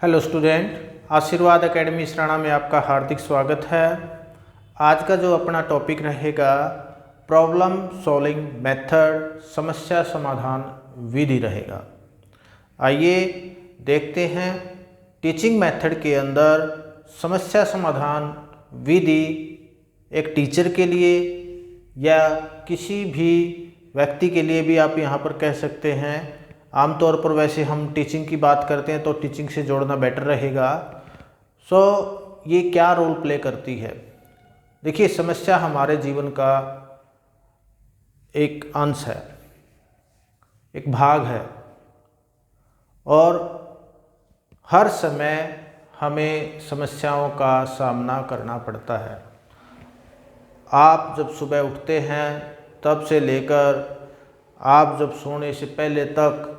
Hello student, आशीर्वाद academy Sarana में आपका हार्दिक स्वागत है। आज का जो अपना टॉपिक रहेगा प्रॉब्लम सॉल्विंग मेथड, समस्या समाधान विधि रहेगा। आइए देखते हैं टीचिंग मेथड के अंदर समस्या समाधान विधि एक टीचर के लिए या किसी भी व्यक्ति के लिए भी आप यहाँ पर कह सकते हैं। आमतौर पर वैसे हम टीचिंग की बात करते हैं तो टीचिंग से जोड़ना बेटर रहेगा। ये क्या रोल प्ले करती है? देखिए, समस्या हमारे जीवन का एक अंश है, एक भाग है और हर समय हमें समस्याओं का सामना करना पड़ता है। आप जब सुबह उठते हैं तब से लेकर आप जब सोने से पहले तक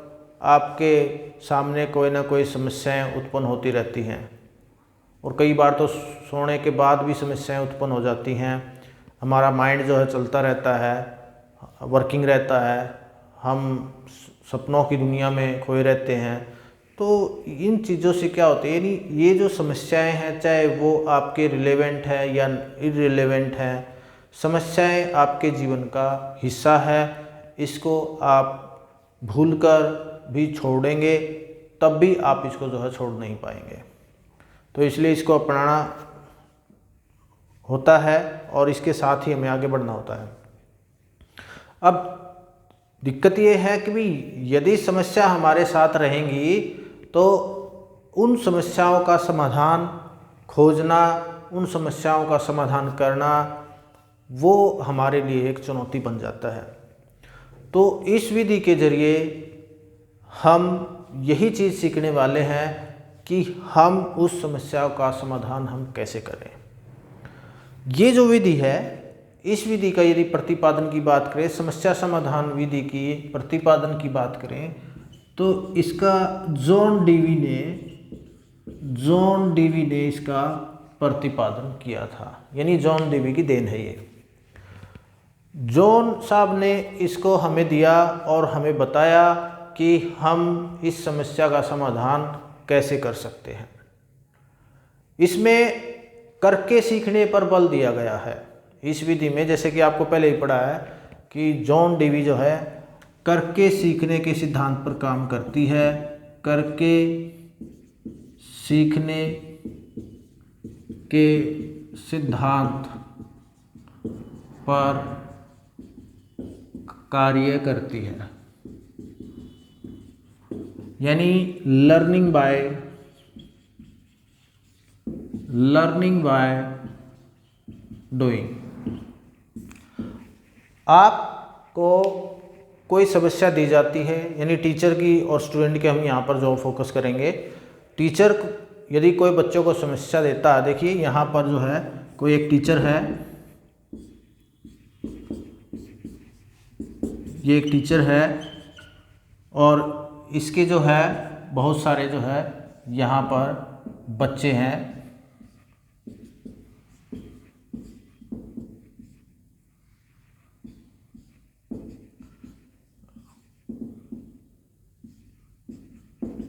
आपके सामने कोई ना कोई समस्याएं उत्पन्न होती रहती हैं और कई बार तो सोने के बाद भी समस्याएं उत्पन्न हो जाती हैं। हमारा माइंड जो है चलता रहता है, वर्किंग रहता है, हम सपनों की दुनिया में खोए रहते हैं। तो इन चीज़ों से क्या होता है, यानी ये जो समस्याएं हैं, चाहे वो आपके रिलेवेंट है या इररिलेवेंट हैं, समस्याएं आपके जीवन का हिस्सा है। इसको आप भूलकर भी छोड़ेंगे तब भी आप इसको जो है छोड़ नहीं पाएंगे। तो इसलिए इसको अपनाना होता है और इसके साथ ही हमें आगे बढ़ना होता है। अब दिक्कत ये है कि भाई यदि समस्या हमारे साथ रहेंगी तो उन समस्याओं का समाधान खोजना, उन समस्याओं का समाधान करना, वो हमारे लिए एक चुनौती बन जाता है। तो इस विधि के जरिए हम यही चीज़ सीखने वाले हैं कि हम उस समस्या का समाधान हम कैसे करें। ये जो विधि है, इस विधि का यदि प्रतिपादन की बात करें, समस्या समाधान विधि की प्रतिपादन की बात करें तो इसका जॉन डीवी ने इसका प्रतिपादन किया था, यानी जॉन डीवी की देन है ये। जॉन साहब ने इसको हमें दिया और हमें बताया कि हम इस समस्या का समाधान कैसे कर सकते हैं। इसमें करके सीखने पर बल दिया गया है इस विधि में। जैसे कि आपको पहले ही पढ़ा है कि जॉन डीवी जो है करके सीखने के सिद्धांत पर काम करती है। करके सीखने के सिद्धांत पर कार्य करती है, यानी लर्निंग बाय डूइंग। आपको कोई समस्या दी जाती है, यानी टीचर की और स्टूडेंट के हम यहाँ पर जो फोकस करेंगे। टीचर यदि कोई बच्चों को समस्या देता है, देखिए यहाँ पर जो है कोई एक टीचर है, ये एक टीचर है और इसके जो है बहुत सारे जो है यहाँ पर बच्चे हैं।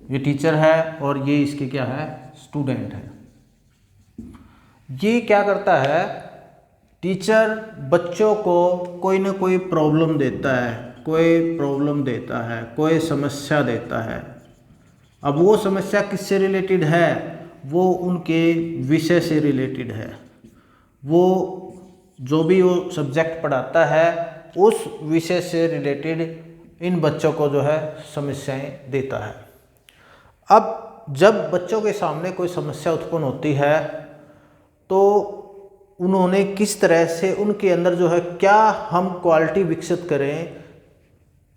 ये टीचर है और ये इसके क्या है, स्टूडेंट है। ये क्या करता है, टीचर बच्चों को कोई ना कोई प्रॉब्लम देता है, कोई समस्या देता है। अब वो समस्या किससे रिलेटेड है, वो उनके विषय से रिलेटेड है। वो जो भी वो सब्जेक्ट पढ़ाता है उस विषय से रिलेटेड इन बच्चों को जो है समस्याएं देता है। अब जब बच्चों के सामने कोई समस्या उत्पन्न होती है तो उन्होंने किस तरह से उनके अंदर जो है क्या हम क्वालिटी विकसित करें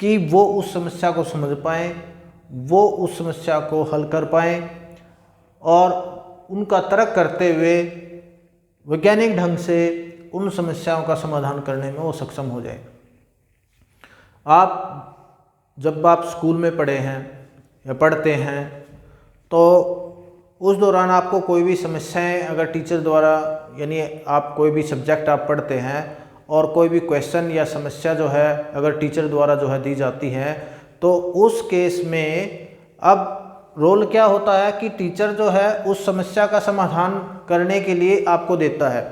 कि वो उस समस्या को समझ पाएँ, वो उस समस्या को हल कर पाएँ और उनका तर्क करते हुए वैज्ञानिक ढंग से उन समस्याओं का समाधान करने में वो सक्षम हो जाए। जब आप स्कूल में पढ़े हैं या पढ़ते हैं तो उस दौरान आपको कोई भी समस्याएं अगर टीचर द्वारा, यानी आप कोई भी सब्जेक्ट आप पढ़ते हैं और कोई भी क्वेश्चन या समस्या जो है अगर टीचर द्वारा जो है दी जाती है तो उस केस में अब रोल क्या होता है कि टीचर जो है उस समस्या का समाधान करने के लिए आपको देता है,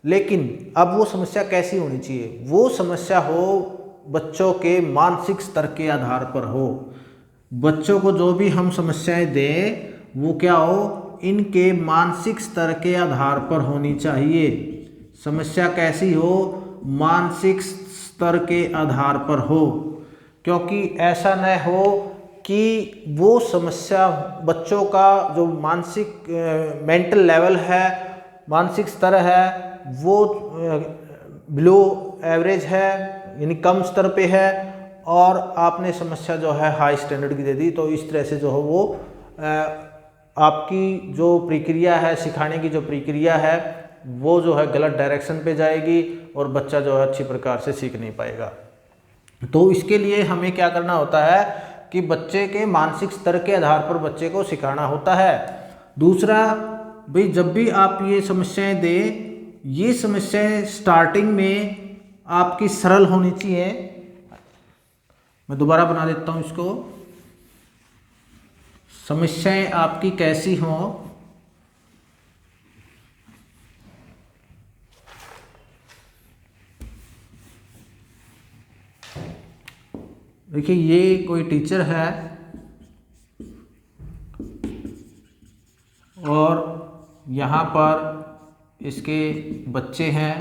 लेकिन अब वो समस्या कैसी होनी चाहिए? वो समस्या हो बच्चों के मानसिक स्तर के आधार पर हो। बच्चों को जो भी हम समस्याएं दें वो क्या हो, इनके मानसिक स्तर के आधार पर होनी चाहिए। समस्या कैसी हो? मानसिक स्तर के आधार पर हो, क्योंकि ऐसा न हो कि वो समस्या बच्चों का जो मानसिक मेंटल लेवल है, मानसिक स्तर है, वो बिलो एवरेज है, यानी कम स्तर पे है, और आपने समस्या जो है हाई स्टैंडर्ड की दे दी। तो इस तरह से जो है वो आपकी जो प्रक्रिया है, सिखाने की जो प्रक्रिया है, वो जो है गलत डायरेक्शन पे जाएगी और बच्चा जो है अच्छी प्रकार से सीख नहीं पाएगा। तो इसके लिए हमें क्या करना होता है कि बच्चे के मानसिक स्तर के आधार पर बच्चे को सिखाना होता है। दूसरा, भाई जब भी आप ये समस्याएं दें, ये समस्याएं स्टार्टिंग में आपकी सरल होनी चाहिए। मैं दोबारा बना देता हूं इसको। समस्याएं आपकी कैसी हों? देखिए, ये कोई टीचर है और यहाँ पर इसके बच्चे हैं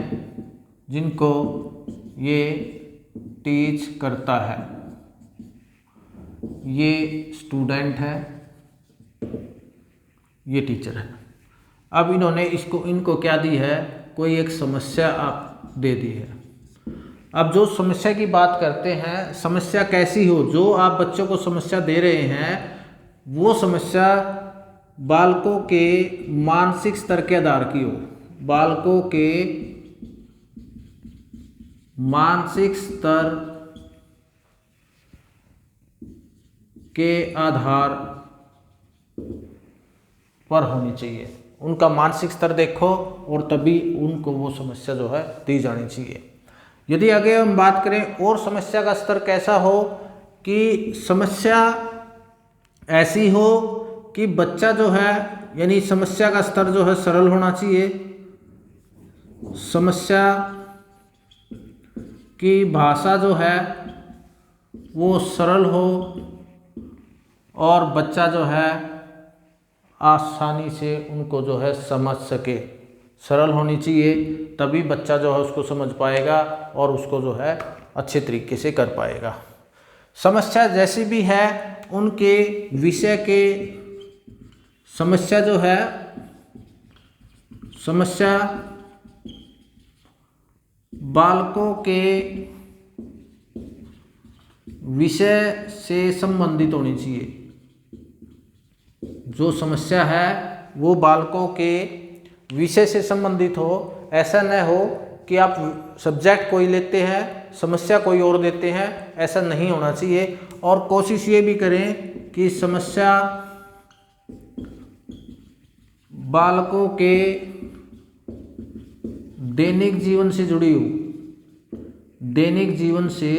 जिनको ये टीच करता है। ये स्टूडेंट है, ये टीचर है। अब इन्होंने इनको क्या दी है, कोई एक समस्या आप दे दी है। अब जो समस्या की बात करते हैं, समस्या कैसी हो, जो आप बच्चों को समस्या दे रहे हैं वो समस्या बालकों के मानसिक स्तर के आधार की हो। बालकों के मानसिक स्तर के आधार पर होनी चाहिए। उनका मानसिक स्तर देखो और तभी उनको वो समस्या जो है दी जानी चाहिए। यदि आगे हम बात करें और समस्या का स्तर कैसा हो, कि समस्या ऐसी हो कि बच्चा जो है, यानी समस्या का स्तर जो है सरल होना चाहिए। समस्या की भाषा जो है वो सरल हो और बच्चा जो है आसानी से उनको जो है समझ सके। सरल होनी चाहिए, तभी बच्चा जो है उसको समझ पाएगा और उसको जो है अच्छे तरीके से कर पाएगा। समस्या जैसी भी है, उनके विषय के समस्या जो है, समस्या बालकों के विषय से संबंधित होनी चाहिए। जो समस्या है वो बालकों के विषय से संबंधित हो। ऐसा न हो कि आप सब्जेक्ट कोई लेते हैं, समस्या कोई और देते हैं, ऐसा नहीं होना चाहिए। और कोशिश ये भी करें कि समस्या बालकों के दैनिक जीवन से जुड़ी हो, दैनिक जीवन से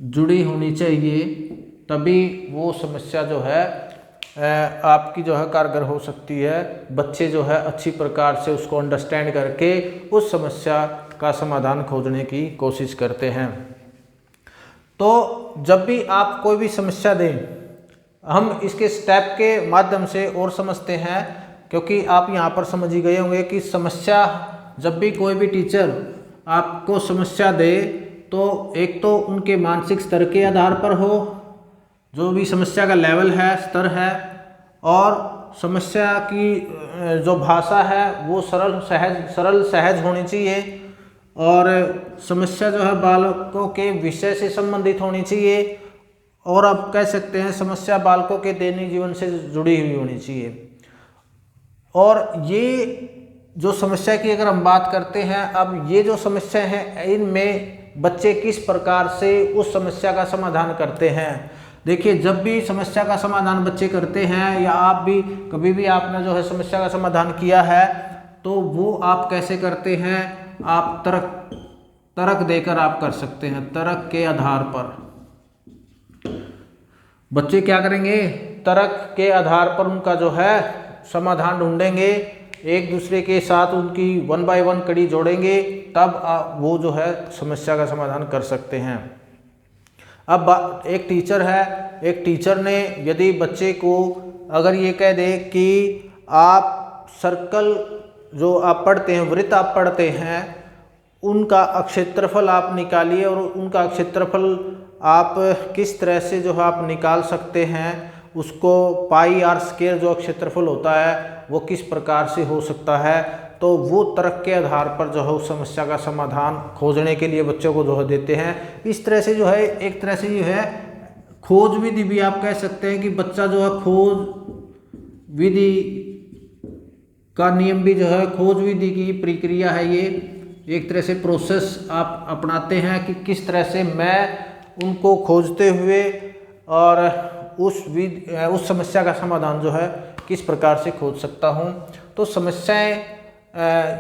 जुड़ी होनी चाहिए, तभी वो समस्या जो है आपकी जो है कारगर हो सकती है। बच्चे जो है अच्छी प्रकार से उसको अंडरस्टैंड करके उस समस्या का समाधान खोजने की कोशिश करते हैं। तो जब भी आप कोई भी समस्या दें, हम इसके स्टेप के माध्यम से और समझते हैं, क्योंकि आप यहाँ पर समझ ही गए होंगे कि समस्या, जब भी कोई भी टीचर आपको समस्या दे तो एक तो उनके मानसिक स्तर के आधार पर हो, जो भी समस्या का लेवल है, स्तर है, और समस्या की जो भाषा है वो सरल सहज होनी चाहिए, और समस्या जो है बालकों के विषय से संबंधित होनी चाहिए, और आप कह सकते हैं समस्या बालकों के दैनिक जीवन से जुड़ी हुई होनी चाहिए। और ये जो समस्या की अगर हम बात करते हैं, अब ये जो समस्या है इनमें बच्चे किस प्रकार से उस समस्या का समाधान करते हैं। देखिए, जब भी समस्या का समाधान बच्चे करते हैं, या आप भी कभी भी आपने जो है समस्या का समाधान किया है, तो वो आप कैसे करते हैं, आप तर्क देकर आप कर सकते हैं, तर्क के आधार पर। बच्चे क्या करेंगे, तर्क के आधार पर उनका जो है समाधान ढूंढेंगे, एक दूसरे के साथ उनकी 1 बाय 1 कड़ी जोड़ेंगे, तब वो जो है समस्या का समाधान कर सकते हैं। अब एक टीचर है, एक टीचर ने यदि बच्चे को अगर ये कह दे कि आप सर्कल जो आप पढ़ते हैं, वृत्त आप पढ़ते हैं, उनका क्षेत्रफल आप निकालिए और उनका क्षेत्रफल आप किस तरह से जो है आप निकाल सकते हैं, उसको पाई आर स्क्वायर जो क्षेत्रफल होता है वो किस प्रकार से हो सकता है, तो वो तर्क के आधार पर जो है उस समस्या का समाधान खोजने के लिए बच्चों को जो है देते हैं। इस तरह से जो है एक तरह से जो है खोज विधि भी आप कह सकते हैं कि बच्चा जो है खोज विधि का नियम भी जो है, खोज विधि की प्रक्रिया है ये, एक तरह से प्रोसेस आप अपनाते हैं कि किस तरह से मैं उनको खोजते हुए और उस समस्या का समाधान जो है किस प्रकार से खोज सकता हूँ। तो समस्याएं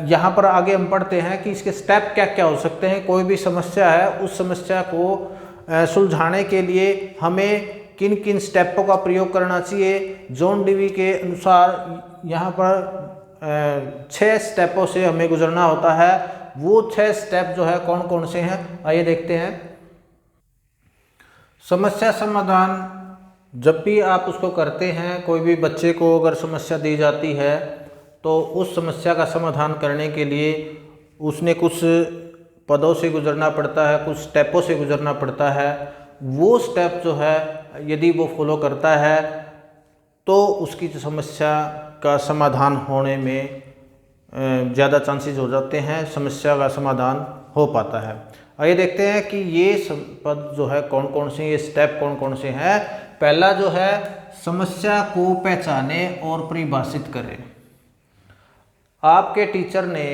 यहाँ पर आगे हम पढ़ते हैं कि इसके स्टेप क्या क्या हो सकते हैं। कोई भी समस्या है, उस समस्या को सुलझाने के लिए हमें किन किन स्टेपों का प्रयोग करना चाहिए। जॉन डीवी के अनुसार यहाँ पर 6 स्टेपों से हमें गुजरना होता है। वो 6 स्टेप जो है कौन कौन से हैं, आइए देखते हैं। समस्या समाधान जब भी आप उसको करते हैं, कोई भी बच्चे को अगर समस्या दी जाती है तो उस समस्या का समाधान करने के लिए उसने कुछ पदों से गुजरना पड़ता है, कुछ स्टेपों से गुजरना पड़ता है। वो स्टेप जो है यदि वो फॉलो करता है तो उसकी समस्या का समाधान होने में ज़्यादा चांसेस हो जाते हैं, समस्या का समाधान हो पाता है। आइए देखते हैं कि ये पद जो है कौन कौन से, ये स्टेप कौन कौन से हैं। पहला जो है समस्या को पहचाने और परिभाषित करें। आपके टीचर ने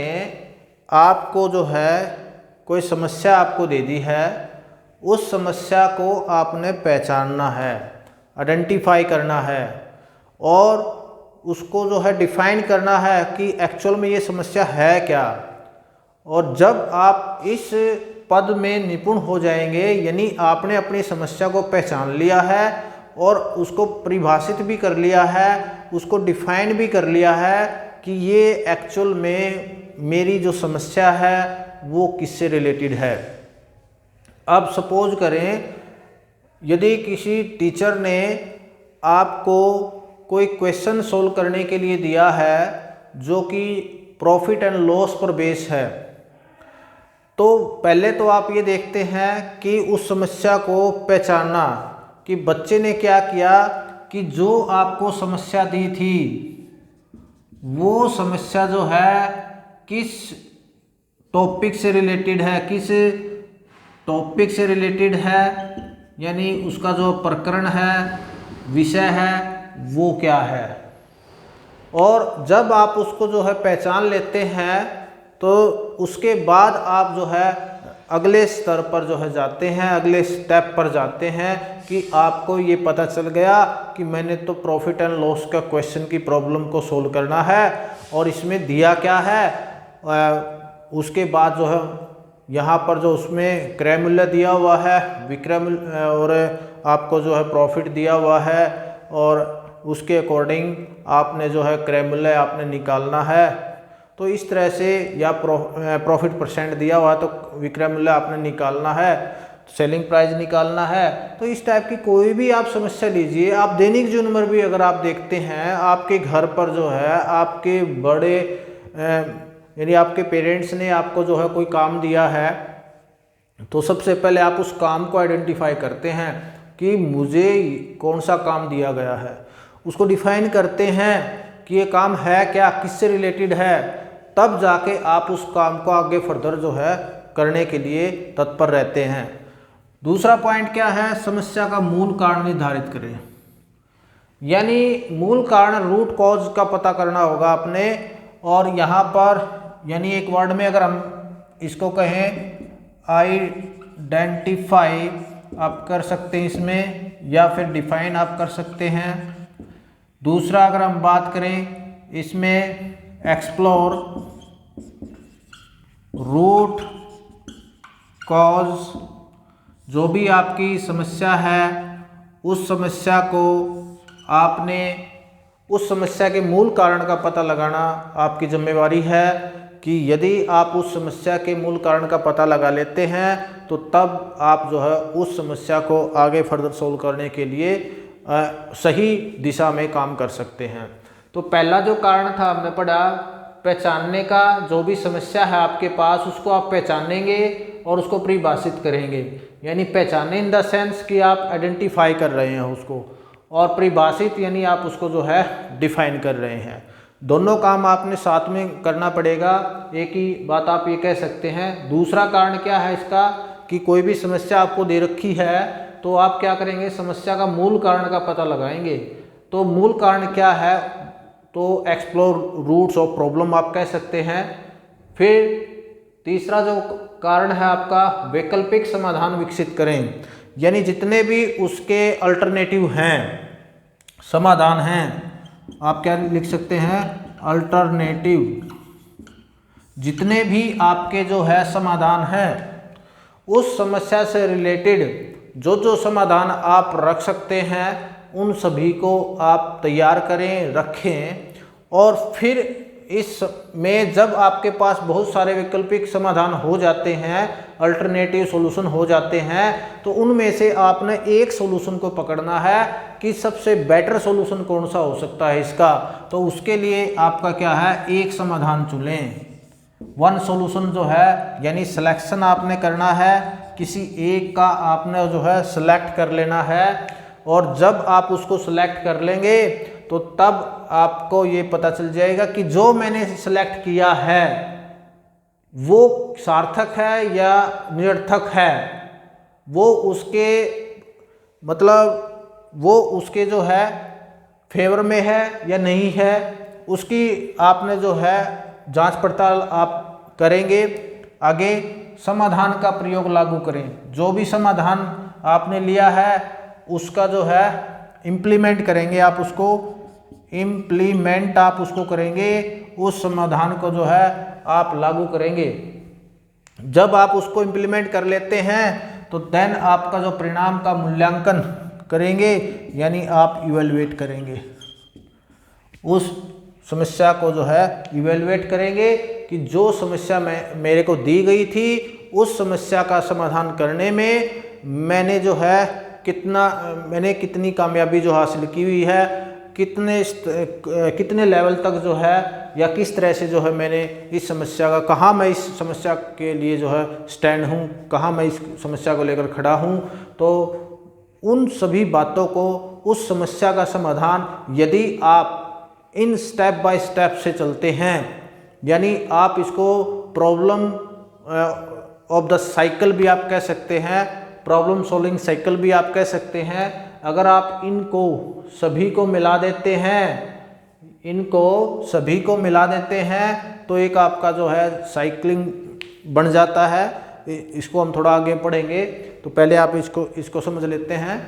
आपको जो है कोई समस्या आपको दे दी है, उस समस्या को आपने पहचानना है, आइडेंटिफाई करना है और उसको जो है डिफाइन करना है कि एक्चुअल में ये समस्या है क्या। और जब आप इस पद में निपुण हो जाएंगे, यानी आपने अपनी समस्या को पहचान लिया है और उसको परिभाषित भी कर लिया है, उसको डिफाइन भी कर लिया है कि ये एक्चुअल में मेरी जो समस्या है वो किससे रिलेटेड है। अब सपोज करें यदि किसी टीचर ने आपको कोई क्वेश्चन सोल्व करने के लिए दिया है जो कि प्रॉफिट एंड लॉस पर बेस है, तो पहले तो आप ये देखते हैं कि उस समस्या को पहचानना कि बच्चे ने क्या किया कि जो आपको समस्या दी थी वो समस्या जो है किस टॉपिक से रिलेटेड है, किस टॉपिक से रिलेटेड है, यानी उसका जो प्रकरण है, विषय है, वो क्या है। और जब आप उसको जो है पहचान लेते हैं तो उसके बाद आप जो है अगले स्तर पर जो है जाते हैं, अगले स्टेप पर जाते हैं कि आपको ये पता चल गया कि मैंने तो प्रॉफिट एंड लॉस का क्वेश्चन की प्रॉब्लम को सोल्व करना है और इसमें दिया क्या है। उसके बाद जो है यहाँ पर जो उसमें क्रय मूल्य दिया हुआ है, विक्रय मूल्य और आपको जो है प्रॉफिट दिया हुआ है और उसके अकॉर्डिंग आपने जो है क्रय मूल्य आपने निकालना है। तो इस तरह से या प्रॉफिट परसेंट दिया हुआ है तो विक्रय मूल्य आपने निकालना है, सेलिंग प्राइस निकालना है। तो इस टाइप की कोई भी आप समस्या लीजिए। आप दैनिक जीवन में भी अगर आप देखते हैं, आपके घर पर जो है आपके बड़े यानी आपके पेरेंट्स ने आपको जो है कोई काम दिया है तो सबसे पहले आप उस काम को आइडेंटिफाई करते हैं कि मुझे कौन सा काम दिया गया है, उसको डिफाइन करते हैं कि ये काम है क्या, किससे रिलेटेड है, तब जाके आप उस काम को आगे फर्दर जो है करने के लिए तत्पर रहते हैं। दूसरा पॉइंट क्या है, समस्या का मूल कारण निर्धारित करें, यानी मूल कारण रूट कॉज का पता करना होगा आपने। और यहाँ पर यानी एक वर्ड में अगर हम इसको कहें आइडेंटिफाई आप कर सकते हैं इसमें, या फिर डिफाइन आप कर सकते हैं। दूसरा अगर हम बात करें इसमें एक्सप्लोर रूट कॉज, जो भी आपकी समस्या है उस समस्या को आपने उस समस्या के मूल कारण का पता लगाना आपकी जिम्मेवारी है कि यदि आप उस समस्या के मूल कारण का पता लगा लेते हैं तो तब आप जो है उस समस्या को आगे फर्दर सोल्व करने के लिए सही दिशा में काम कर सकते हैं। तो पहला जो कारण था हमने पढ़ा पहचानने का, जो भी समस्या है आपके पास उसको आप पहचानेंगे और उसको परिभाषित करेंगे, यानी पहचाने इन द सेंस कि आप आइडेंटिफाई कर रहे हैं उसको, और परिभाषित यानी आप उसको जो है डिफाइन कर रहे हैं। दोनों काम आपने साथ में करना पड़ेगा, एक ही बात आप ये कह सकते हैं। दूसरा कारण क्या है इसका कि कोई भी समस्या आपको दे रखी है तो आप क्या करेंगे, समस्या का मूल कारण का पता लगाएंगे। तो मूल कारण क्या है, तो एक्सप्लोर रूट्स ऑफ प्रॉब्लम आप कह सकते हैं। फिर तीसरा जो कारण है आपका वैकल्पिक समाधान विकसित करें, यानी जितने भी उसके अल्टरनेटिव हैं, समाधान हैं, आप क्या लिख सकते हैं, अल्टरनेटिव, जितने भी आपके जो है समाधान हैं उस समस्या से रिलेटेड जो समाधान आप रख सकते हैं उन सभी को आप तैयार करें, रखें। और फिर इसमें जब आपके पास बहुत सारे वैकल्पिक समाधान हो जाते हैं, अल्टरनेटिव सॉल्यूशन हो जाते हैं, तो उनमें से आपने एक सॉल्यूशन को पकड़ना है कि सबसे बेटर सॉल्यूशन कौन सा हो सकता है इसका। तो उसके लिए आपका क्या है, एक समाधान चुनें, वन सॉल्यूशन जो है, यानी सिलेक्शन आपने करना है, किसी एक का आपने जो है सिलेक्ट कर लेना है। और जब आप उसको सिलेक्ट कर लेंगे तो तब आपको ये पता चल जाएगा कि जो मैंने सिलेक्ट किया है वो सार्थक है या निरर्थक है, वो उसके मतलब वो उसके जो है फेवर में है या नहीं है, उसकी आपने जो है जांच पड़ताल आप करेंगे। आगे समाधान का प्रयोग लागू करें, जो भी समाधान आपने लिया है उसका जो है इम्प्लीमेंट करेंगे, आप उसको इम्प्लीमेंट आप उसको करेंगे, उस समाधान को जो है आप लागू करेंगे। जब आप उसको इम्प्लीमेंट कर लेते हैं तो देन आपका जो परिणाम का मूल्यांकन करेंगे, यानी आप इवेलुएट करेंगे, उस समस्या को जो है इवेलुएट करेंगे कि जो समस्या मेरे को दी गई थी उस समस्या का समाधान करने में मैंने जो है कितनी कामयाबी जो हासिल की हुई है, कितने लेवल तक जो है या किस तरह से जो है मैंने इस समस्या का, कहाँ मैं इस समस्या के लिए जो है स्टैंड हूँ, कहाँ मैं इस समस्या को लेकर खड़ा हूँ। तो उन सभी बातों को, उस समस्या का समाधान यदि आप इन स्टेप बाय स्टेप से चलते हैं, यानी आप इसको प्रॉब्लम ऑफ द साइकिल भी आप कह सकते हैं, प्रॉब्लम सॉल्विंग साइकिल भी आप कह सकते हैं। अगर आप इनको सभी को मिला देते हैं तो एक आपका जो है साइक्लिंग बन जाता है। इसको हम थोड़ा आगे पढ़ेंगे, तो पहले आप इसको समझ लेते हैं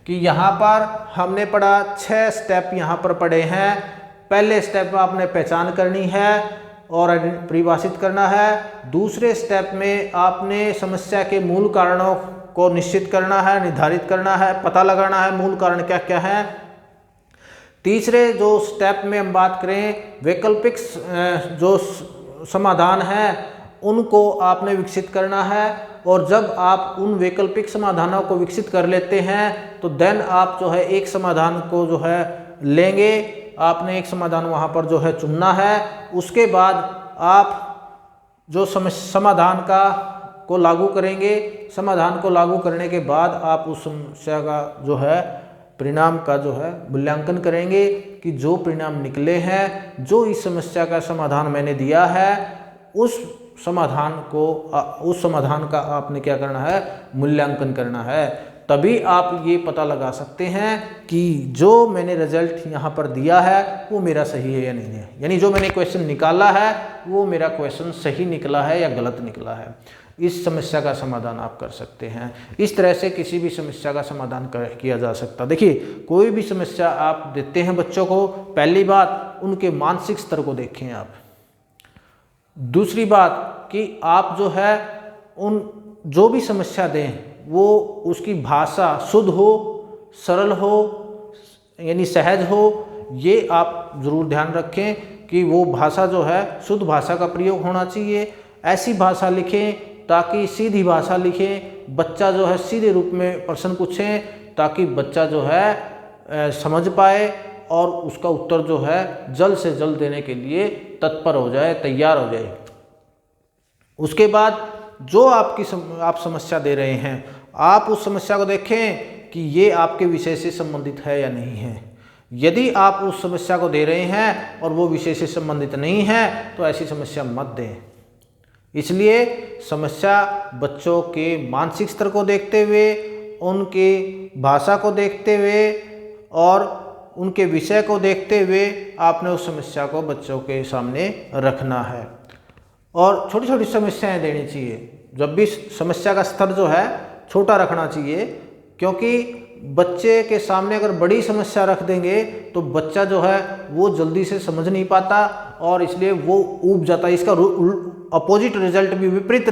कि यहाँ पर हमने पढ़ा 6 स्टेप यहाँ पर पढ़े हैं। पहले स्टेप में आपने पहचान करनी है और परिभाषित करना है। दूसरे स्टेप में आपने समस्या के मूल कारणों को निश्चित करना है, निर्धारित करना है, पता लगाना है मूल कारण क्या क्या है। तीसरे जो स्टेप में हम बात करें, वैकल्पिक जो समाधान है उनको आपने विकसित करना है। और जब आप उन वैकल्पिक समाधानों को विकसित कर लेते हैं तो देन आप जो है एक समाधान को जो है लेंगे, आपने एक समाधान वहाँ पर जो है चुनना है। उसके बाद आप जो समाधान को लागू करेंगे, समाधान को लागू करने के बाद आप उस समस्या का जो है परिणाम का जो है मूल्यांकन करेंगे कि जो परिणाम निकले हैं, जो इस समस्या का समाधान मैंने दिया है, उस समाधान का आपने क्या करना है, मूल्यांकन करना है। तभी आप ये पता लगा सकते हैं कि जो मैंने रिजल्ट यहाँ पर दिया है वो मेरा सही है या नहीं है, यानी जो मैंने क्वेश्चन निकाला है वो मेरा क्वेश्चन सही निकला है या गलत निकला है। इस समस्या का समाधान आप कर सकते हैं। इस तरह से किसी भी समस्या का समाधान किया जा सकता है। देखिए, कोई भी समस्या आप देते हैं बच्चों को, पहली बात उनके मानसिक स्तर को देखें आप। दूसरी बात कि आप जो है जो भी समस्या दें वो उसकी भाषा शुद्ध हो, सरल हो, यानी सहज हो, ये आप ज़रूर ध्यान रखें कि वो भाषा जो है शुद्ध भाषा का प्रयोग होना चाहिए। ऐसी भाषा लिखें ताकि सीधी भाषा लिखें, बच्चा जो है सीधे रूप में प्रश्न पूछें ताकि बच्चा जो है समझ पाए और उसका उत्तर जो है जल्द से जल्द देने के लिए तत्पर हो जाए, तैयार हो जाए। उसके बाद जो आप समस्या दे रहे हैं, आप उस समस्या को देखें कि ये आपके विषय से संबंधित है या नहीं है। यदि आप उस समस्या को दे रहे हैं और वो विषय से संबंधित नहीं है तो ऐसी समस्या मत दें। इसलिए समस्या बच्चों के मानसिक स्तर को देखते हुए, उनके भाषा को देखते हुए और उनके विषय को देखते हुए आपने उस समस्या को बच्चों के सामने रखना है और छोटी छोटी समस्याएं देनी चाहिए। जब भी समस्या का स्तर जो है छोटा रखना चाहिए, क्योंकि बच्चे के सामने अगर बड़ी समस्या रख देंगे तो बच्चा जो है वो जल्दी से समझ नहीं पाता और इसलिए वो ऊब जाता है। इसका अपोजिट रिजल्ट भी, विपरीत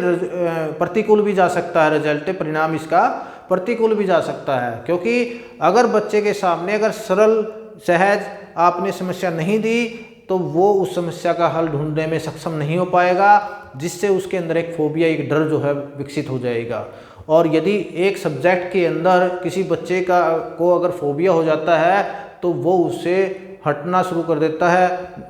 प्रतिकूल भी जा सकता है, रिजल्ट परिणाम इसका प्रतिकूल भी जा सकता है। क्योंकि अगर बच्चे के सामने अगर सरल सहज आपने समस्या नहीं दी तो वो उस समस्या का हल ढूंढने में सक्षम नहीं हो पाएगा, जिससे उसके अंदर एक फोबिया, एक डर जो है विकसित हो जाएगा। और यदि एक सब्जेक्ट के अंदर किसी बच्चे को अगर फोबिया हो जाता है तो वो उससे हटना शुरू कर देता है,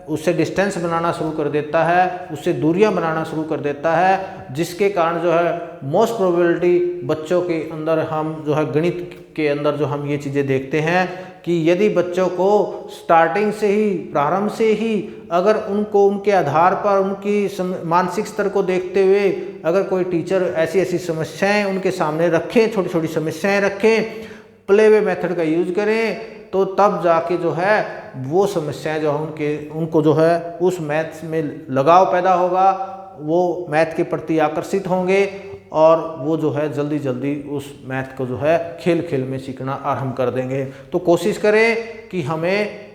उससे डिस्टेंस बनाना शुरू कर देता है, उससे दूरियां बनाना शुरू कर देता है, जिसके कारण जो है मोस्ट प्रोबेबिलिटी बच्चों के अंदर हम जो है गणित के अंदर जो हम ये चीज़ें देखते हैं कि यदि बच्चों को स्टार्टिंग से ही, प्रारंभ से ही अगर उनको उनके आधार पर उनकी मानसिक स्तर को देखते हुए अगर कोई टीचर ऐसी ऐसी समस्याएं उनके सामने रखें, छोटी छोटी समस्याएं रखें, प्ले वे मेथड का यूज करें, तो तब जाके जो है वो समस्याएं जो है उनको जो है उस मैथ्स में लगाव पैदा होगा, वो मैथ के प्रति आकर्षित होंगे और वो जो है जल्दी जल्दी उस मैथ को जो है खेल खेल में सीखना आरंभ कर देंगे। तो कोशिश करें कि हमें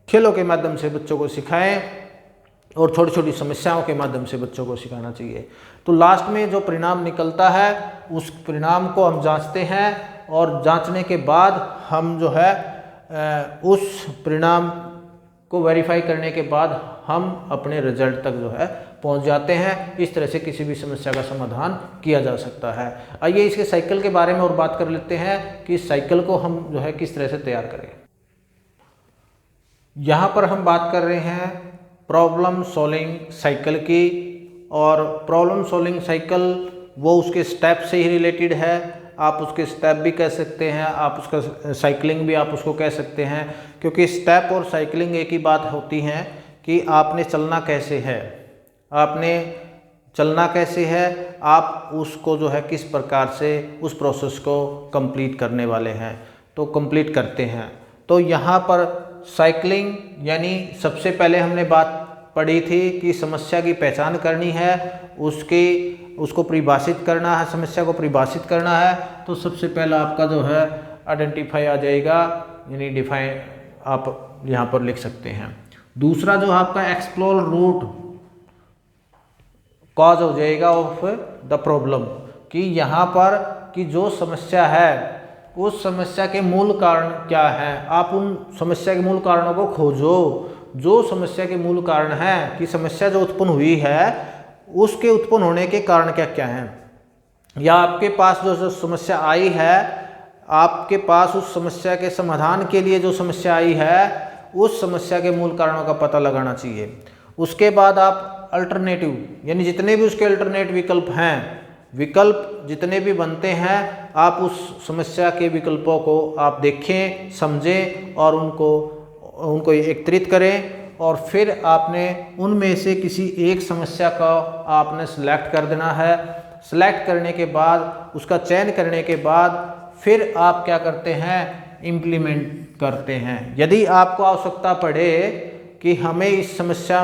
खेलों के माध्यम से बच्चों को सिखाएं और छोटी छोटी समस्याओं के माध्यम से बच्चों को सिखाना चाहिए। तो लास्ट में जो परिणाम निकलता है उस परिणाम को हम जांचते हैं और जांचने के बाद हम जो है उस परिणाम को वेरीफाई करने के बाद हम अपने रिजल्ट तक जो है पहुंच जाते हैं। इस तरह से किसी भी समस्या का समाधान किया जा सकता है। आइए इसके साइकिल के बारे में और बात कर लेते हैं कि इस साइकिल को हम जो है किस तरह से तैयार करें। यहाँ पर हम बात कर रहे हैं प्रॉब्लम सॉल्विंग साइकिल की, और प्रॉब्लम सॉल्विंग साइकिल वो उसके स्टेप से ही रिलेटेड है। आप उसके स्टेप भी कह सकते हैं, आप उसका साइकिलिंग भी आप उसको कह सकते हैं, क्योंकि स्टेप और साइकिलिंग एक ही बात होती हैं कि आपने चलना कैसे है, आपने चलना कैसे है, आप उसको जो है किस प्रकार से उस प्रोसेस को कंप्लीट करने वाले हैं, तो कंप्लीट करते हैं। तो यहाँ पर साइकिलिंग यानी सबसे पहले हमने बात पढ़ी थी कि समस्या की पहचान करनी है, उसको परिभाषित करना है, समस्या को परिभाषित करना है। तो सबसे पहला आपका जो है आइडेंटिफाई आ जाएगा, यानी डिफाइन आप यहाँ पर लिख सकते हैं। दूसरा जो आपका एक्सप्लोर रूट कॉज हो जाएगा ऑफ द प्रॉब्लम, कि यहाँ पर कि जो समस्या है उस समस्या के मूल कारण क्या है, आप उन समस्या के मूल कारणों को खोजो। जो समस्या के मूल कारण है कि समस्या जो उत्पन्न हुई है उसके उत्पन्न होने के कारण क्या क्या हैं, या आपके पास जो समस्या आई है, आपके पास उस समस्या के समाधान के लिए जो समस्या आई है उस समस्या के मूल कारणों का पता लगाना चाहिए। उसके बाद आप अल्टरनेटिव यानी जितने भी उसके अल्टरनेट विकल्प हैं, विकल्प जितने भी बनते हैं, आप उस समस्या के विकल्पों को आप देखें, समझें और उनको एकत्रित करें, और फिर आपने उनमें से किसी एक समस्या का आपने सिलेक्ट कर देना है। सिलेक्ट करने के बाद, उसका चयन करने के बाद फिर आप क्या करते हैं, इम्प्लीमेंट करते हैं। यदि आपको आवश्यकता पड़े कि हमें इस समस्या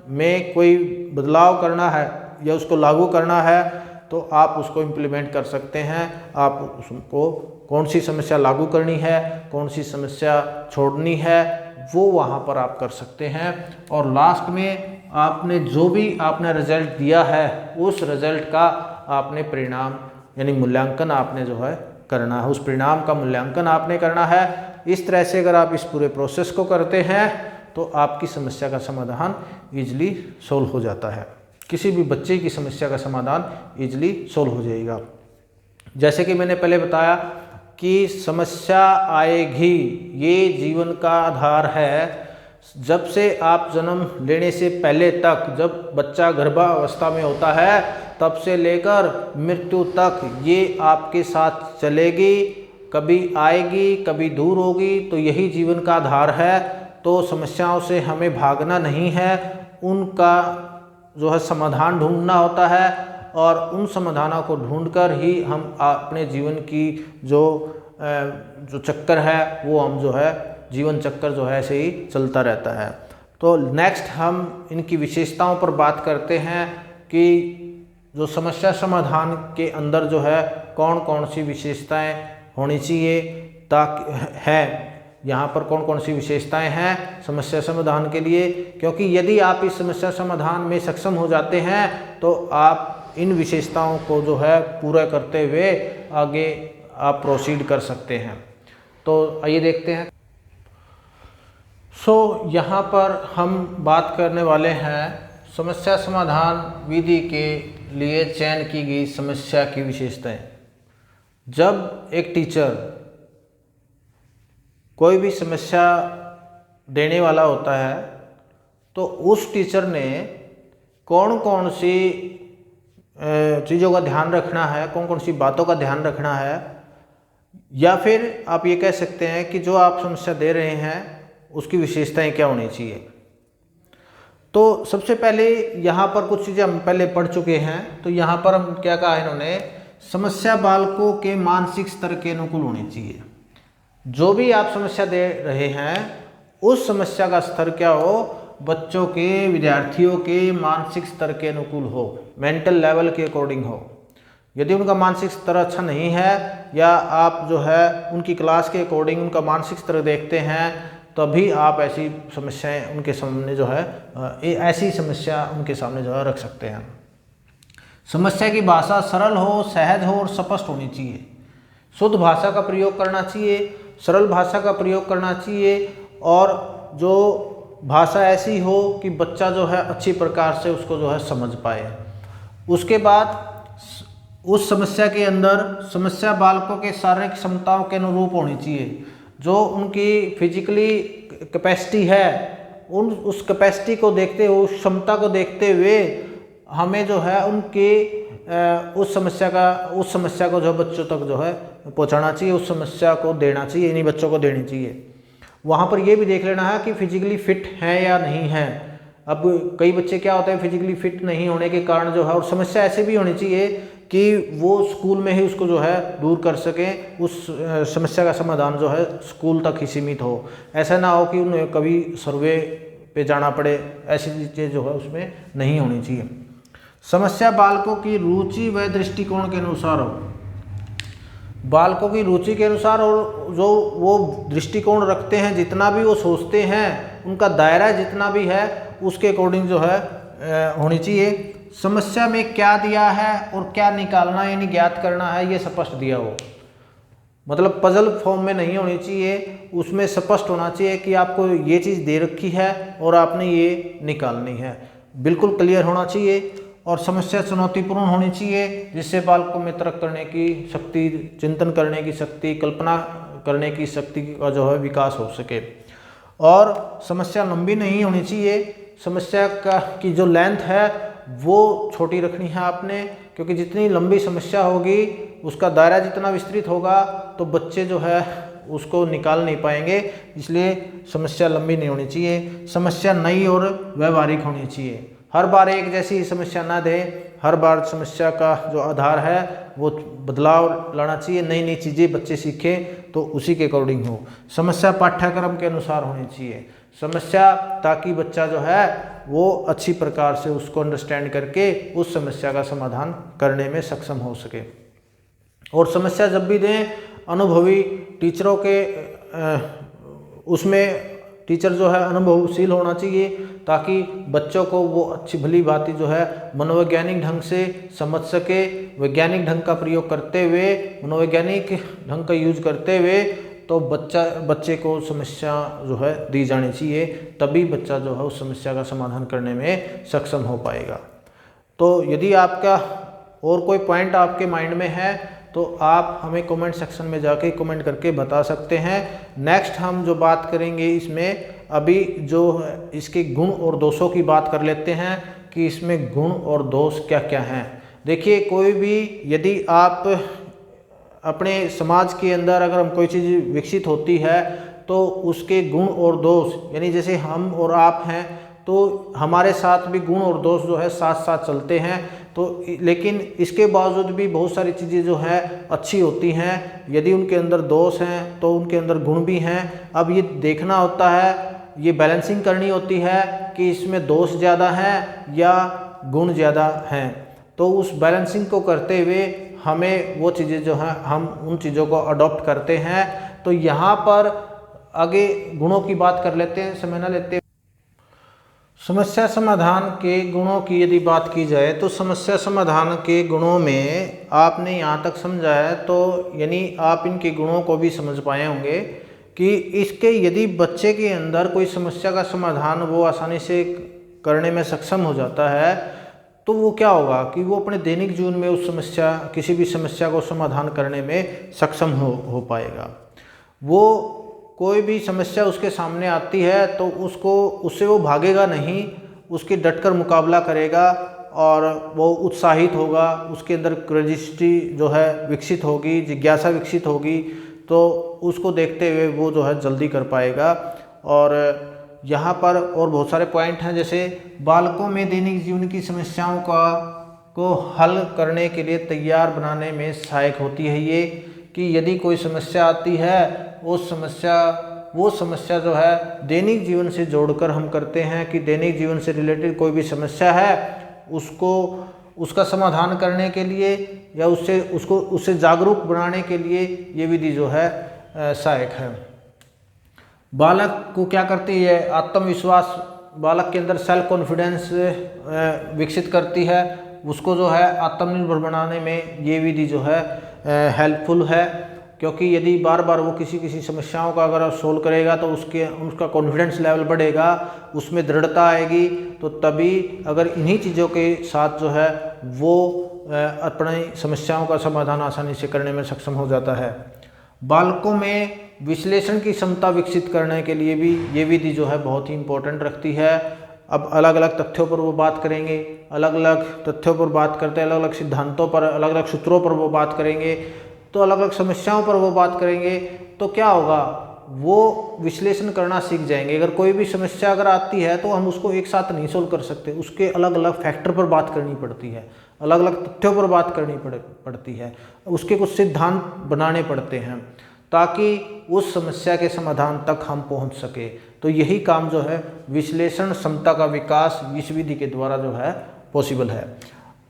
में कोई बदलाव करना है या उसको लागू करना है, तो आप उसको इम्प्लीमेंट कर सकते हैं। आप उसको कौन सी समस्या लागू करनी है, कौन सी समस्या छोड़नी है, वो वहाँ पर आप कर सकते हैं। और लास्ट में आपने जो भी आपने रिजल्ट दिया है उस रिजल्ट का आपने परिणाम यानी मूल्यांकन आपने जो है करना है, उस परिणाम का मूल्यांकन आपने करना है। इस तरह से अगर आप इस पूरे प्रोसेस को करते हैं तो आपकी समस्या का समाधान ईजिली सोल्व हो जाता है। किसी भी बच्चे की समस्या का समाधान ईजिली सोल्व हो जाएगा। जैसे कि मैंने पहले बताया कि समस्या आएगी, ये जीवन का आधार है। जब से आप जन्म लेने से पहले तक, जब बच्चा गर्भावस्था में होता है, तब से लेकर मृत्यु तक ये आपके साथ चलेगी, कभी आएगी कभी दूर होगी। तो यही जीवन का आधार है। तो समस्याओं से हमें भागना नहीं है, उनका जो है समाधान ढूंढना होता है और उन समाधानों को ढूंढकर ही हम अपने जीवन की जो चक्कर है वो हम जो है जीवन चक्कर जो है ऐसे ही चलता रहता है। तो नेक्स्ट हम इनकी विशेषताओं पर बात करते हैं कि जो समस्या समाधान के अंदर जो है कौन कौन सी विशेषताएं होनी चाहिए, ताकि है यहाँ पर कौन कौन सी विशेषताएं हैं समस्या समाधान के लिए। क्योंकि यदि आप इस समस्या समाधान में सक्षम हो जाते हैं तो आप इन विशेषताओं को जो है पूरा करते हुए आगे आप प्रोसीड कर सकते हैं। तो आइए देखते हैं। यहाँ पर हम बात करने वाले हैं समस्या समाधान विधि के लिए चयन की गई समस्या की विशेषताएं। जब एक टीचर कोई भी समस्या देने वाला होता है तो उस टीचर ने कौन कौन सी चीज़ों का ध्यान रखना है, कौन कौन सी बातों का ध्यान रखना है, या फिर आप ये कह सकते हैं कि जो आप समस्या दे रहे हैं उसकी विशेषताएं क्या होनी चाहिए। तो सबसे पहले यहाँ पर कुछ चीज़ें हम पहले पढ़ चुके हैं। तो यहाँ पर हम क्या कहा इन्होंने, समस्या बालकों के मानसिक स्तर के अनुकूल होनी चाहिए। जो भी आप समस्या दे रहे हैं उस समस्या का स्तर क्या हो, बच्चों के, विद्यार्थियों के मानसिक स्तर के अनुकूल हो, मेंटल लेवल के अकॉर्डिंग हो। यदि उनका मानसिक स्तर अच्छा नहीं है या आप जो है उनकी क्लास के अकॉर्डिंग उनका मानसिक स्तर देखते हैं, तभी आप ऐसी समस्याएं उनके सामने जो है ऐसी समस्या उनके सामने जो है रख सकते हैं। समस्या की भाषा सरल हो, सहज हो और स्पष्ट होनी चाहिए। शुद्ध भाषा का प्रयोग करना चाहिए, सरल भाषा का प्रयोग करना चाहिए और जो भाषा ऐसी हो कि बच्चा जो है अच्छी प्रकार से उसको जो है समझ पाए। उसके बाद उस समस्या के अंदर समस्या बालकों के शारीरिक क्षमताओं के अनुरूप होनी चाहिए। जो उनकी फिजिकली कैपेसिटी है उस कैपेसिटी को देखते हुए, उस क्षमता को देखते हुए हमें जो है उनकी उस समस्या को जो बच्चों तक जो है पहुंचाना चाहिए, उस समस्या को देना चाहिए, इन्हीं बच्चों को देनी चाहिए। वहाँ पर ये भी देख लेना है कि फिजिकली फिट हैं या नहीं हैं। अब कई बच्चे क्या होते हैं फिजिकली फिट नहीं होने के कारण जो है, और समस्या ऐसे भी होनी चाहिए कि वो स्कूल में ही उसको जो है दूर कर सकें, उस समस्या का समाधान जो है स्कूल तक ही सीमित हो। ऐसा ना हो कि उन्हें कभी सर्वे पे जाना पड़े, ऐसी चीज़ें जो है उसमें नहीं होनी चाहिए। समस्या बालकों की रुचि व दृष्टिकोण के अनुसार हो, बालकों की रुचि के अनुसार और जो वो दृष्टिकोण रखते हैं, जितना भी वो सोचते हैं, उनका दायरा जितना भी है उसके अकॉर्डिंग जो है होनी चाहिए। समस्या में क्या दिया है और क्या निकालना यानी ज्ञात करना है ये स्पष्ट दिया हो, मतलब पजल फॉर्म में नहीं होनी चाहिए, उसमें स्पष्ट होना चाहिए कि आपको ये चीज़ दे रखी है और आपने ये निकालनी है, बिल्कुल क्लियर होना चाहिए। और समस्या चुनौतीपूर्ण होनी चाहिए जिससे बालकों में तर्क करने की शक्ति, चिंतन करने की शक्ति, कल्पना करने की शक्ति का जो है विकास हो सके। और समस्या लंबी नहीं होनी चाहिए, समस्या की जो लेंथ है वो छोटी रखनी है आपने, क्योंकि जितनी लंबी समस्या होगी उसका दायरा जितना विस्तृत होगा तो बच्चे जो है उसको निकाल नहीं पाएंगे, इसलिए समस्या लंबी नहीं होनी चाहिए। समस्या नई और व्यवहारिक होनी चाहिए, हर बार एक जैसी समस्या ना दें, हर बार समस्या का जो आधार है वो बदलाव लाना चाहिए, नई नई चीज़ें बच्चे सीखें तो उसी के अकॉर्डिंग हो। समस्या पाठ्यक्रम के अनुसार होनी चाहिए, समस्या ताकि बच्चा जो है वो अच्छी प्रकार से उसको अंडरस्टैंड करके उस समस्या का समाधान करने में सक्षम हो सके। और समस्या जब भी दें अनुभवी टीचरों के उसमें टीचर जो है अनुभवशील होना चाहिए, ताकि बच्चों को वो अच्छी भली बातें जो है मनोवैज्ञानिक ढंग से समझ सके, वैज्ञानिक ढंग का प्रयोग करते हुए, मनोवैज्ञानिक ढंग का यूज करते हुए तो बच्चे को समस्या जो है दी जानी चाहिए, तभी बच्चा जो है उस समस्या का समाधान करने में सक्षम हो पाएगा। तो यदि आपका और कोई पॉइंट आपके माइंड में है तो आप हमें कमेंट सेक्शन में जाके कमेंट करके बता सकते हैं। नेक्स्ट हम जो बात करेंगे इसमें, अभी जो इसके गुण और दोषों की बात कर लेते हैं कि इसमें गुण और दोष क्या क्या हैं। देखिए, कोई भी यदि आप अपने समाज के अंदर अगर हम कोई चीज़ विकसित होती है तो उसके गुण और दोष, यानी जैसे हम और आप हैं तो हमारे साथ भी गुण और दोष जो है साथ साथ चलते हैं। तो लेकिन इसके बावजूद भी बहुत सारी चीज़ें जो है अच्छी होती हैं। यदि उनके अंदर दोष हैं तो उनके अंदर गुण भी हैं। अब ये देखना होता है, ये बैलेंसिंग करनी होती है कि इसमें दोष ज़्यादा हैं या गुण ज़्यादा हैं। तो उस बैलेंसिंग को करते हुए हमें वो चीज़ें जो हैं हम उन चीज़ों को अडॉप्ट करते हैं। तो यहाँ पर आगे गुणों की बात कर लेते हैं, समय न लेते। समस्या समाधान के गुणों की यदि बात की जाए तो समस्या समाधान के गुणों में आपने यहाँ तक समझा है, तो यानी आप इनके गुणों को भी समझ पाए होंगे कि इसके यदि बच्चे के अंदर कोई समस्या का समाधान वो आसानी से करने में सक्षम हो जाता है तो वो क्या होगा कि वो अपने दैनिक जीवन में उस समस्या किसी भी समस्या को समाधान करने में सक्षम हो पाएगा। वो कोई भी समस्या उसके सामने आती है तो उससे वो भागेगा नहीं, उसकी डटकर मुकाबला करेगा और वो उत्साहित होगा, उसके अंदर क्यूरियोसिटी जो है विकसित होगी, जिज्ञासा विकसित होगी, तो उसको देखते हुए वो जो है जल्दी कर पाएगा। और यहाँ पर और बहुत सारे पॉइंट हैं, जैसे बालकों में दैनिक जीवन की समस्याओं को हल करने के लिए तैयार बनाने में सहायक होती है ये, कि यदि कोई समस्या आती है वो समस्या जो है दैनिक जीवन से जोड़कर हम करते हैं कि दैनिक जीवन से रिलेटेड कोई भी समस्या है उसका समाधान करने के लिए या उससे जागरूक बनाने के लिए ये विधि जो है सहायक है। बालक को क्या करती है, आत्मविश्वास, बालक के अंदर सेल्फ कॉन्फिडेंस विकसित करती है, उसको जो है आत्मनिर्भर बनाने में ये विधि जो है हेल्पफुल है। क्योंकि यदि बार बार वो किसी समस्याओं का अगर सोल्व करेगा तो उसका कॉन्फिडेंस लेवल बढ़ेगा, उसमें दृढ़ता आएगी, तो तभी अगर इन्हीं चीज़ों के साथ जो है वो अपनी समस्याओं का समाधान आसानी से करने में सक्षम हो जाता है। बालकों में विश्लेषण की क्षमता विकसित करने के लिए भी ये विधि जो है बहुत ही इम्पोर्टेंट रखती है। अब अलग अलग तथ्यों पर वो बात करेंगे, अलग अलग तथ्यों पर बात करते हैं, अलग अलग सिद्धांतों पर, अलग अलग सूत्रों पर वो बात करेंगे, तो अलग अलग समस्याओं पर वो बात करेंगे। तो क्या होगा, वो विश्लेषण करना सीख जाएंगे। अगर कोई भी समस्या अगर आती है तो हम उसको एक साथ नहीं सोल्व कर सकते, उसके अलग अलग फैक्टर पर बात करनी पड़ती है, अलग अलग तथ्यों पर बात करनी पड़ती है, उसके कुछ सिद्धांत बनाने पड़ते हैं ताकि उस समस्या के समाधान तक हम पहुंच सके। तो यही काम जो है विश्लेषण क्षमता का विकास इस विधि के द्वारा जो है पॉसिबल है।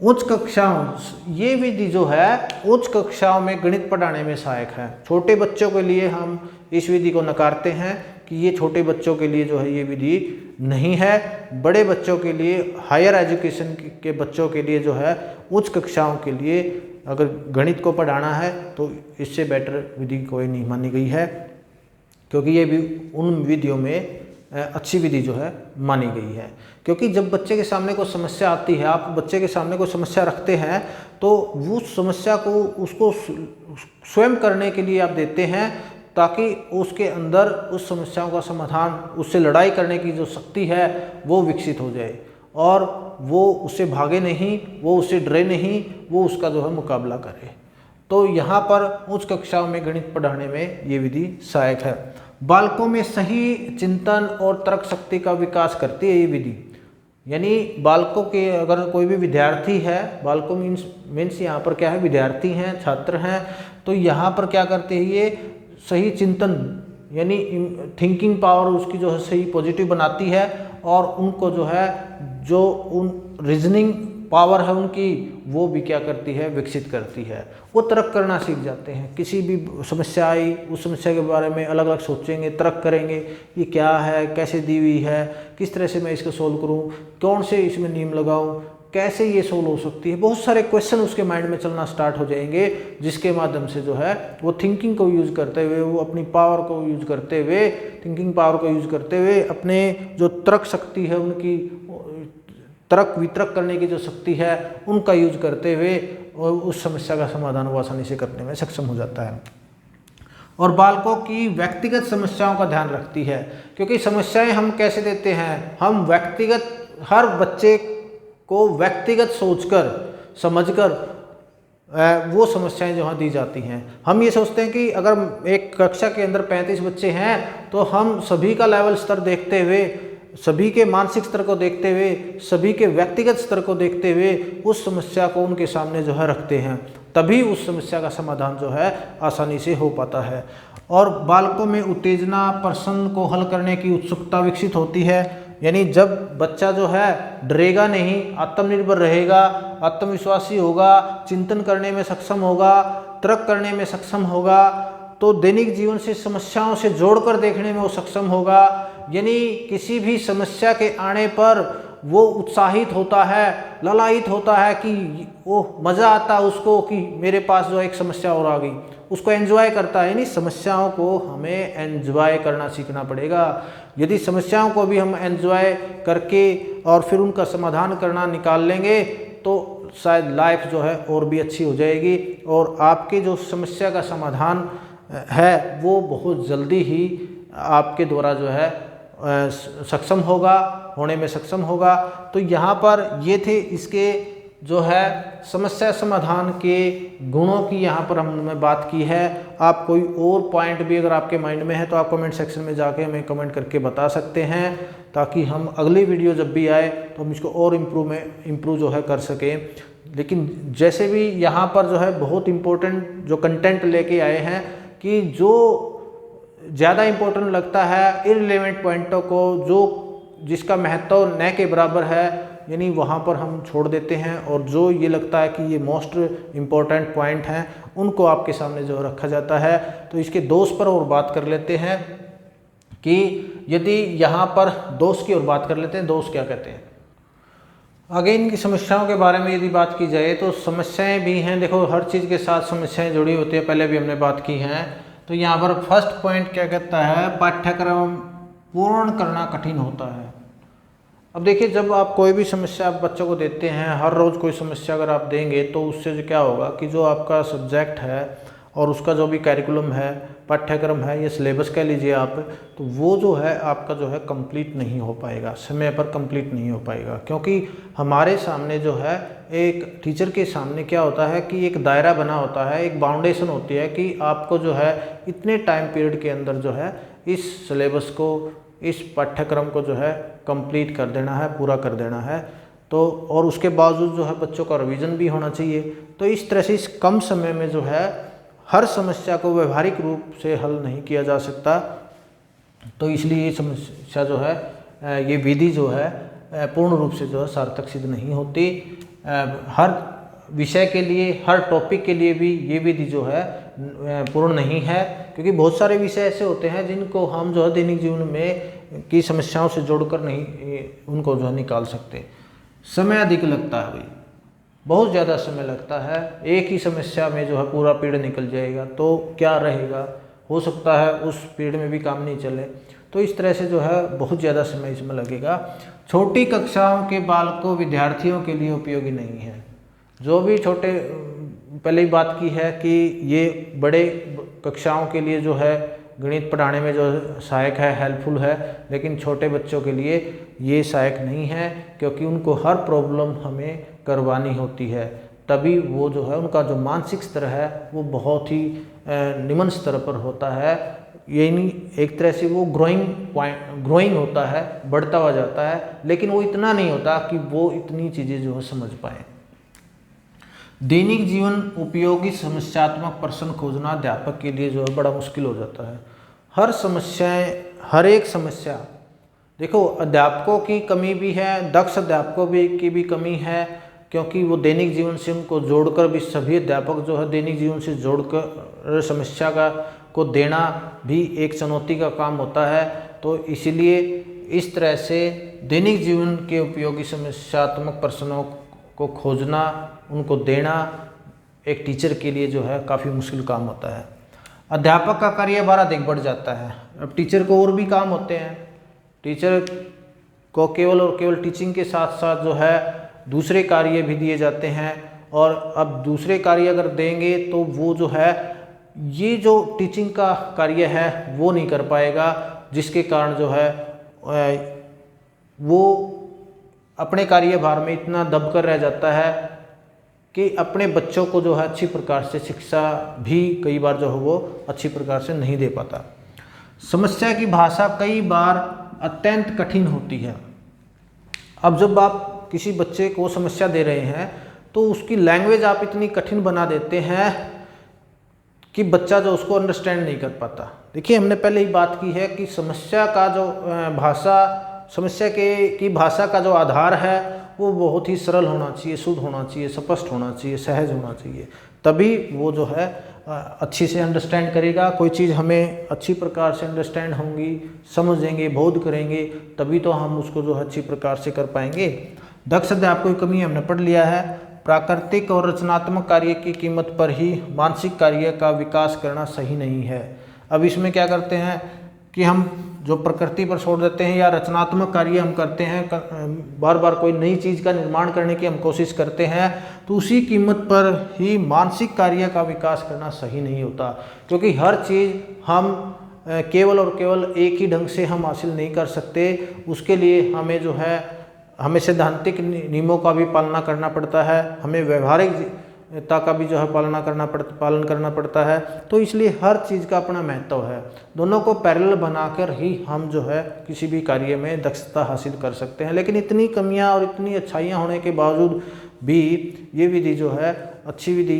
उच्च कक्षाओं, ये विधि जो है उच्च कक्षाओं में गणित पढ़ाने में सहायक है। छोटे बच्चों के लिए हम इस विधि को नकारते हैं कि ये छोटे बच्चों के लिए जो है ये विधि नहीं है। बड़े बच्चों के लिए, हायर एजुकेशन के बच्चों के लिए जो है उच्च कक्षाओं के लिए अगर गणित को पढ़ाना है तो इससे बेटर विधि कोई नहीं मानी गई है, क्योंकि ये भी उन विधियों में अच्छी विधि जो है मानी गई है। क्योंकि जब बच्चे के सामने कोई समस्या आती है, आप बच्चे के सामने कोई समस्या रखते हैं तो वो समस्या को उसको स्वयं करने के लिए आप देते हैं ताकि उसके अंदर उस समस्याओं का समाधान, उससे लड़ाई करने की जो शक्ति है वो विकसित हो जाए और वो उससे भागे नहीं, वो उससे डरे नहीं, वो उसका जो है मुकाबला करे। तो यहाँ पर उच्च कक्षाओं में गणित पढ़ाने में ये विधि सहायक है। बालकों में सही चिंतन और तर्क शक्ति का विकास करती है ये विधि। यानी बालकों के, अगर कोई भी विद्यार्थी है, बालकों मीन्स यहाँ पर क्या है, विद्यार्थी हैं, छात्र हैं, तो यहाँ पर क्या करते हैं ये सही चिंतन यानी थिंकिंग पावर उसकी जो है सही पॉजिटिव बनाती है और उनको जो है जो उन रीजनिंग पावर है उनकी वो भी क्या करती है, विकसित करती है। वो तर्क करना सीख जाते हैं। किसी भी समस्या आई, उस समस्या के बारे में अलग अलग सोचेंगे, तर्क करेंगे, ये क्या है, कैसे दी हुई है, किस तरह से मैं इसको सोल्व करूँ, कौन से इसमें नियम लगाऊँ, कैसे ये सोल्व हो सकती है। बहुत सारे क्वेश्चन उसके माइंड में चलना स्टार्ट हो जाएंगे, जिसके माध्यम से जो है वो थिंकिंग को यूज़ करते हुए, वो अपनी पावर को यूज़ करते हुए, थिंकिंग पावर को यूज़ करते हुए अपने जो तर्क शक्ति है, उनकी तर्क वितर्क करने की जो शक्ति है, उनका यूज करते हुए उस समस्या का समाधान वो आसानी से करने में सक्षम हो जाता है। और बालकों की व्यक्तिगत समस्याओं का ध्यान रखती है, क्योंकि समस्याएं हम कैसे देते हैं, हम व्यक्तिगत, हर बच्चे को व्यक्तिगत सोचकर समझकर वो समस्याएं जो दी जाती हैं। हम ये सोचते हैं कि अगर एक कक्षा के अंदर 35 बच्चे हैं तो हम सभी का लेवल स्तर देखते हुए, सभी के मानसिक स्तर को देखते हुए, सभी के व्यक्तिगत स्तर को देखते हुए उस समस्या को उनके सामने जो है रखते हैं, तभी उस समस्या का समाधान जो है आसानी से हो पाता है। और बालकों में उत्तेजना, प्रश्न को हल करने की उत्सुकता विकसित होती है। यानी जब बच्चा जो है डरेगा नहीं, आत्मनिर्भर रहेगा, आत्मविश्वासी होगा, चिंतन करने में सक्षम होगा, तर्क करने में सक्षम होगा, तो दैनिक जीवन से समस्याओं से जोड़कर देखने में वो सक्षम होगा। यानी किसी भी समस्या के आने पर वो उत्साहित होता है, ललायित होता है कि वो मज़ा आता है उसको कि मेरे पास जो एक समस्या और आ गई, उसको एंजॉय करता है। यानी समस्याओं को हमें एंजॉय करना सीखना पड़ेगा। यदि समस्याओं को भी हम एंजॉय करके और फिर उनका समाधान करना निकाल लेंगे तो शायद लाइफ जो है और भी अच्छी हो जाएगी, और आपके जो समस्या का समाधान है वो बहुत जल्दी ही आपके द्वारा जो है सक्षम होगा, होने में सक्षम होगा। तो यहाँ पर ये थे इसके जो है समस्या समाधान के गुणों की यहाँ पर हमने बात की है। आप कोई और पॉइंट भी अगर आपके माइंड में है तो आप कमेंट सेक्शन में जाके हमें कमेंट करके बता सकते हैं, ताकि हम अगली वीडियो जब भी आए तो हम इसको और इम्प्रूव जो है कर सकें। लेकिन जैसे भी यहाँ पर जो है बहुत इम्पोर्टेंट जो कंटेंट लेके आए हैं कि जो ज़्यादा इम्पोर्टेंट लगता है, इररिलेवेंट पॉइंटों को जो जिसका महत्व न के बराबर है, यानी वहाँ पर हम छोड़ देते हैं, और जो ये लगता है कि ये मोस्ट इम्पोर्टेंट पॉइंट हैं उनको आपके सामने जो रखा जाता है। तो इसके दोष पर और बात कर लेते हैं कि यदि यहाँ पर दोष की और बात कर लेते हैं, दोष क्या कहते हैं। आगे इनकी समस्याओं के बारे में यदि बात की जाए तो समस्याएं भी हैं। देखो हर चीज़ के साथ समस्याएं जुड़ी होती है, पहले भी हमने बात की हैं। तो यहाँ पर फर्स्ट पॉइंट क्या कहता है, पाठ्यक्रम पूर्ण करना कठिन होता है। अब देखिए जब आप कोई भी समस्या आप बच्चों को देते हैं, हर रोज़ कोई समस्या अगर आप देंगे तो उससे जो क्या होगा कि जो आपका सब्जेक्ट है और उसका जो भी कैरिकुलम है, पाठ्यक्रम है, ये सिलेबस कह लीजिए आप, तो वो जो है आपका जो है कंप्लीट नहीं हो पाएगा, समय पर कंप्लीट नहीं हो पाएगा। क्योंकि हमारे सामने जो है एक टीचर के सामने क्या होता है कि एक दायरा बना होता है, एक बाउंडेशन होती है कि आपको जो है इतने टाइम पीरियड के अंदर जो है इस सिलेबस को, इस पाठ्यक्रम को जो है कंप्लीट कर देना है, पूरा कर देना है। तो और उसके बावजूद जो है बच्चों का रिवीजन भी होना चाहिए। तो इस तरह से इस कम समय में जो है हर समस्या को व्यवहारिक रूप से हल नहीं किया जा सकता। तो इसलिए ये समस्या जो है, ये विधि जो है पूर्ण रूप से जो है सार्थक सिद्ध नहीं होती। हर विषय के लिए, हर टॉपिक के लिए भी ये विधि जो है पूर्ण नहीं है, क्योंकि बहुत सारे विषय ऐसे होते हैं जिनको हम जो है दैनिक जीवन में की समस्याओं से जोड़कर नहीं उनको जो है निकाल सकते। समय अधिक लगता है भाई, बहुत ज़्यादा समय लगता है। एक ही समस्या में जो है पूरा पीरियड निकल जाएगा तो क्या रहेगा, हो सकता है उस पीरियड में भी काम नहीं चले। तो इस तरह से जो है बहुत ज़्यादा समय इसमें लगेगा। छोटी कक्षाओं के बालकों विद्यार्थियों के लिए उपयोगी नहीं है। जो भी छोटे, पहले ही बात की है कि ये बड़े कक्षाओं के लिए जो है गणित पढ़ाने में जो सहायक है, हेल्पफुल है, लेकिन छोटे बच्चों के लिए ये सहायक नहीं है, क्योंकि उनको हर प्रॉब्लम हमें करवानी होती है। तभी वो जो है उनका जो मानसिक स्तर है वो बहुत ही निम्न स्तर पर होता है। यानी एक तरह से वो ग्रोइंग होता है, बढ़ता हुआ जाता है, लेकिन वो इतना नहीं होता कि वो इतनी चीज़ें जो है समझ पाए। दैनिक जीवन उपयोगी समस्यात्मक प्रश्न खोजना अध्यापक के लिए जो है बड़ा मुश्किल हो जाता है। हर समस्याएं, हर एक समस्या, देखो अध्यापकों की कमी भी है, दक्ष अध्यापकों की भी कमी है, क्योंकि वो दैनिक जीवन से उनको जोड़कर भी सभी अध्यापक जो है दैनिक जीवन से जोड़कर समस्या को देना भी एक चुनौती का काम होता है। तो इसीलिए इस तरह से दैनिक जीवन के उपयोगी समस्यात्मक प्रश्नों को खोजना, उनको देना एक टीचर के लिए जो है काफ़ी मुश्किल काम होता है। अध्यापक का कार्यभार अधिक बढ़ जाता है। अब टीचर को और भी काम होते हैं। टीचर को केवल और केवल टीचिंग के साथ साथ जो है दूसरे कार्य भी दिए जाते हैं, और अब दूसरे कार्य अगर देंगे तो वो जो है ये जो टीचिंग का कार्य है वो नहीं कर पाएगा, जिसके कारण जो है वो अपने कार्यभार में इतना दबकर रह जाता है कि अपने बच्चों को जो है अच्छी प्रकार से शिक्षा भी कई बार जो है वो अच्छी प्रकार से नहीं दे पाता। समस्या की भाषा कई बार अत्यंत कठिन होती है। अब जब आप किसी बच्चे को समस्या दे रहे हैं तो उसकी लैंग्वेज आप इतनी कठिन बना देते हैं कि बच्चा जो उसको अंडरस्टैंड नहीं कर पाता। देखिए, हमने पहले ही बात की है कि समस्या का जो समस्या की भाषा का जो आधार है वो बहुत ही सरल होना चाहिए, शुद्ध होना चाहिए, स्पष्ट होना चाहिए, सहज होना चाहिए, तभी वो जो है अच्छी से अंडरस्टैंड करेगा। कोई चीज़ हमें अच्छी प्रकार से अंडरस्टैंड होंगी, समझेंगे, बोध करेंगे, तभी तो हम उसको जो है अच्छी प्रकार से कर पाएंगे। दक्ष अध्यापक की कमी हमने पढ़ लिया है। प्राकृतिक और रचनात्मक कार्य की कीमत पर ही मानसिक कार्य का विकास करना सही नहीं है। अब इसमें क्या करते हैं कि हम जो प्रकृति पर छोड़ देते हैं या रचनात्मक कार्य हम करते हैं, बार बार कोई नई चीज़ का निर्माण करने की हम कोशिश करते हैं, तो उसी कीमत पर ही मानसिक कार्य का विकास करना सही नहीं होता। क्योंकि हर चीज़ हम केवल और केवल एक ही ढंग से हम हासिल नहीं कर सकते। उसके लिए हमें सैद्धांतिक नियमों का भी पालना करना पड़ता है, हमें व्यवहारिकता का भी जो है पालन करना पड़ता है। तो इसलिए हर चीज़ का अपना महत्व है। दोनों को पैरेलल बनाकर ही हम जो है किसी भी कार्य में दक्षता हासिल कर सकते हैं। लेकिन इतनी कमियां और इतनी अच्छाइयां होने के बावजूद भी ये विधि जो है अच्छी विधि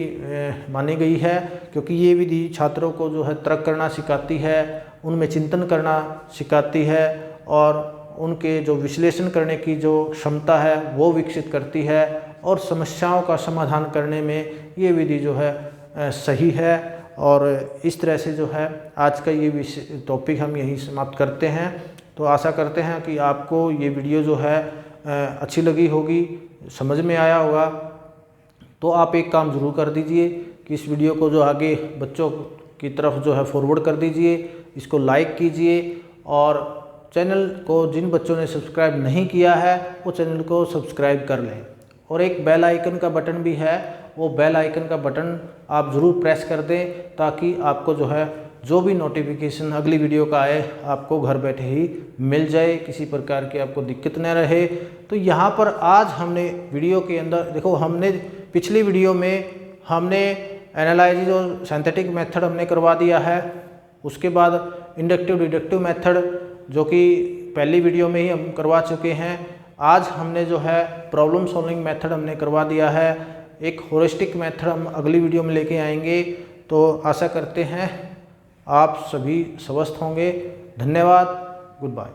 मानी गई है, क्योंकि ये विधि छात्रों को जो है तर्क करना सिखाती है, उनमें चिंतन करना सिखाती है, और उनके जो विश्लेषण करने की जो क्षमता है वो विकसित करती है, और समस्याओं का समाधान करने में ये विधि जो है सही है। और इस तरह से जो है आज का ये टॉपिक हम यहीं समाप्त करते हैं। तो आशा करते हैं कि आपको ये वीडियो जो है अच्छी लगी होगी, समझ में आया होगा। तो आप एक काम ज़रूर कर दीजिए कि इस वीडियो को जो आगे बच्चों की तरफ जो है फॉरवर्ड कर दीजिए, इसको लाइक कीजिए, और चैनल को जिन बच्चों ने सब्सक्राइब नहीं किया है वो चैनल को सब्सक्राइब कर लें। और एक बेल आइकन का बटन भी है, वो बेल आइकन का बटन आप ज़रूर प्रेस कर दें, ताकि आपको जो है जो भी नोटिफिकेशन अगली वीडियो का आए आपको घर बैठे ही मिल जाए, किसी प्रकार की आपको दिक्कत न रहे। तो यहाँ पर आज हमने वीडियो के अंदर देखो, हमने पिछली वीडियो में हमने एनालाइसिस और सिंथेटिक मेथड हमने करवा दिया है। उसके बाद इंडक्टिव डिडक्टिव मेथड जो कि पहली वीडियो में ही हम करवा चुके हैं। आज हमने जो है प्रॉब्लम सॉल्विंग मेथड हमने करवा दिया है। एक होलिस्टिक मेथड हम अगली वीडियो में लेके आएंगे। तो आशा करते हैं आप सभी स्वस्थ होंगे। धन्यवाद। Good bye.